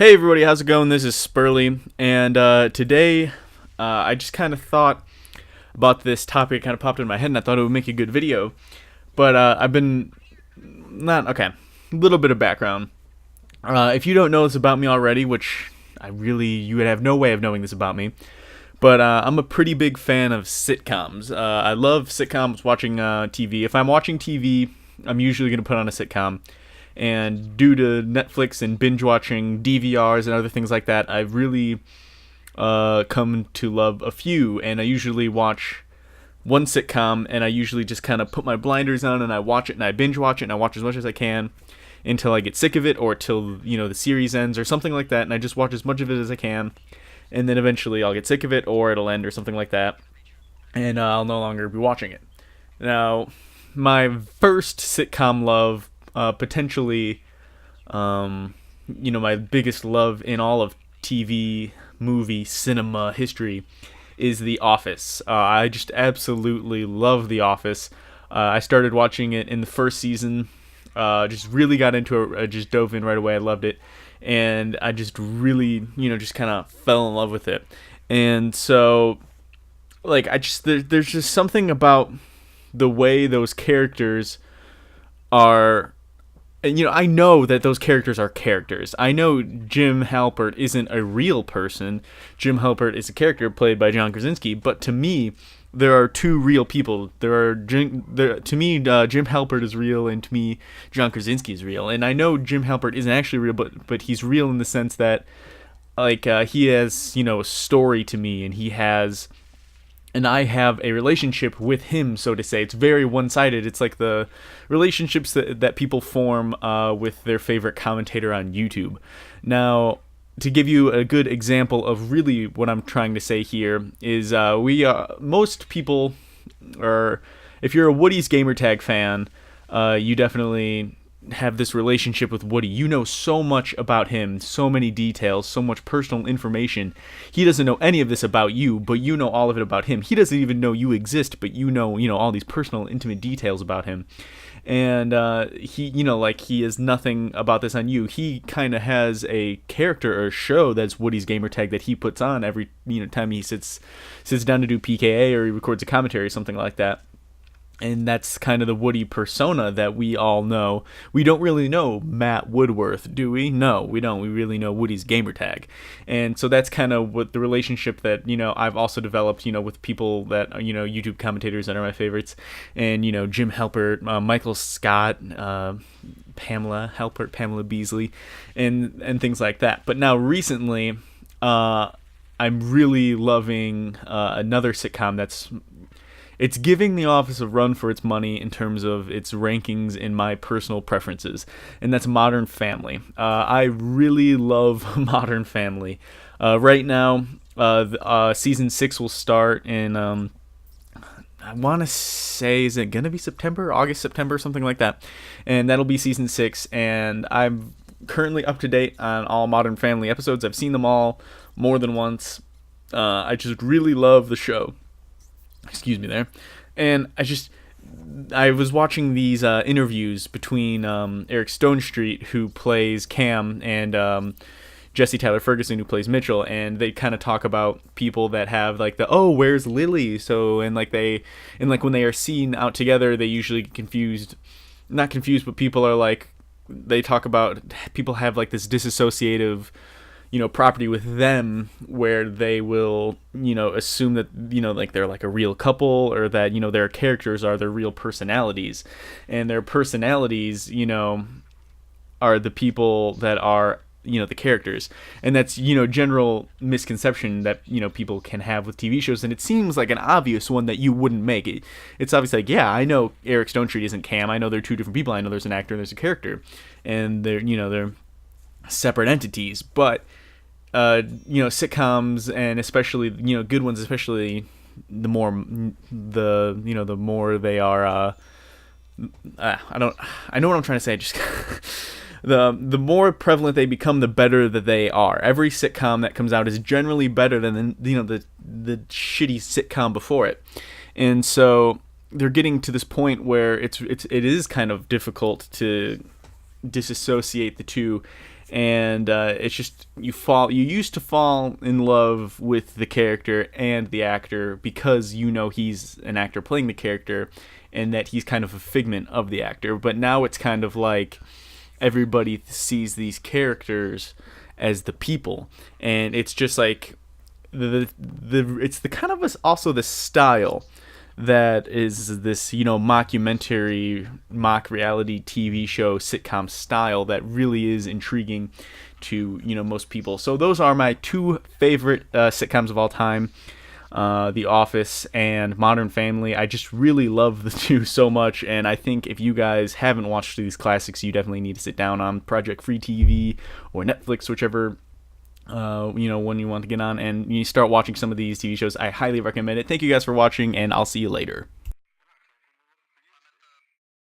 Hey everybody, how's it going? This is Spurley, and today I just kind of thought about this topic. It kind of popped in my head, and I thought it would make a good video. But I've been not okay. A little bit of background. If you don't know this about me already, which you would have no way of knowing this about me, but I'm a pretty big fan of sitcoms. I love sitcoms. Watching TV. If I'm watching TV, I'm usually going to put on a sitcom. And due to Netflix and binge watching DVRs and other things like that, I've really come to love a few. And I usually watch one sitcom, and I usually just kind of put my blinders on and I watch it and I binge watch it and I watch as much as I can until I get sick of it, or till the series ends or something like that. And I just watch as much of it as I can, and then eventually I'll get sick of it or it'll end or something like that, and I'll no longer be watching it. Now, my first sitcom love, potentially, my biggest love in all of TV, movie, cinema history, is The Office. I just absolutely love The Office. I started watching it in the first season, just really got into it, I just dove in right away, I loved it, and I just really, just kind of fell in love with it. And so, there's just something about the way those characters are. And, I know that those characters are characters. I know Jim Halpert isn't a real person. Jim Halpert is a character played by John Krasinski. But to me, there are two real people. To me, Jim Halpert is real, and to me, John Krasinski is real. And I know Jim Halpert isn't actually real, but he's real in the sense that, he has, a story to me, and I have a relationship with him, so to say. It's very one-sided. It's like the relationships that people form with their favorite commentator on YouTube. Now, to give you a good example of really what I'm trying to say here is most people, or if you're a Woody's Gamertag fan, you definitely have this relationship with Woody. You know so much about him, so many details, so much personal information. He doesn't know any of this about you, but you know all of it about him. He doesn't even know you exist, but you know all these personal, intimate details about him. And he is nothing about this on you. He kind of has a character or show that's Woody's Gamertag that he puts on every time he sits down to do PKA, or he records a commentary or something like that. And that's kind of the Woody persona that we all know. We don't really know Matt Woodworth, do we? No, we don't. We really know Woody's Gamertag. And so that's kind of what the relationship that, I've also developed, with people that, YouTube commentators that are my favorites. And, Jim Halpert, Michael Scott, Pamela Halpert, Pamela Beasley, and things like that. But now recently, I'm really loving another sitcom it's giving The Office a run for its money in terms of its rankings in my personal preferences, and that's Modern Family. I really love Modern Family. Right now, season 6 will start in, I want to say, is it going to be September? August, September, something like that. And that'll be season 6, and I'm currently up to date on all Modern Family episodes. I've seen them all more than once. I just really love the show. Excuse me there. And I was watching these interviews between Eric Stonestreet, who plays Cam, and Jesse Tyler Ferguson, who plays Mitchell, and they kind of talk about people that have where's Lily? So, and when they are seen out together, they usually get not confused, but people are they talk about people have this disassociative property with them, where they will, assume that, they're a real couple, or that, their characters are their real personalities, and their personalities, are the people that are, the characters. And that's, general misconception that, people can have with TV shows. And it seems like an obvious one that you wouldn't make it. It's obviously yeah, I know Eric Stonestreet isn't Cam. I know they're two different people. I know there's an actor and there's a character, and they're separate entities. But sitcoms, and especially good ones, especially the more they are, I know what I'm trying to say. Just the more prevalent they become, the better that they are. Every sitcom that comes out is generally better than the shitty sitcom before it, and so they're getting to this point where it is kind of difficult to disassociate the two. and it's just you used to fall in love with the character and the actor because you know he's an actor playing the character and that he's kind of a figment of the actor. But now it's kind of like everybody sees these characters as the people, and it's just like it's the kind of also the style that is this, mockumentary, mock reality TV show sitcom style that really is intriguing to, most people. So those are my two favorite sitcoms of all time. The Office and Modern Family. I just really love the two so much, and I think if you guys haven't watched these classics, you definitely need to sit down on Project Free TV or Netflix, whichever when you want to get on, and you start watching some of these TV shows. I highly recommend it. Thank you guys for watching, and I'll see you later.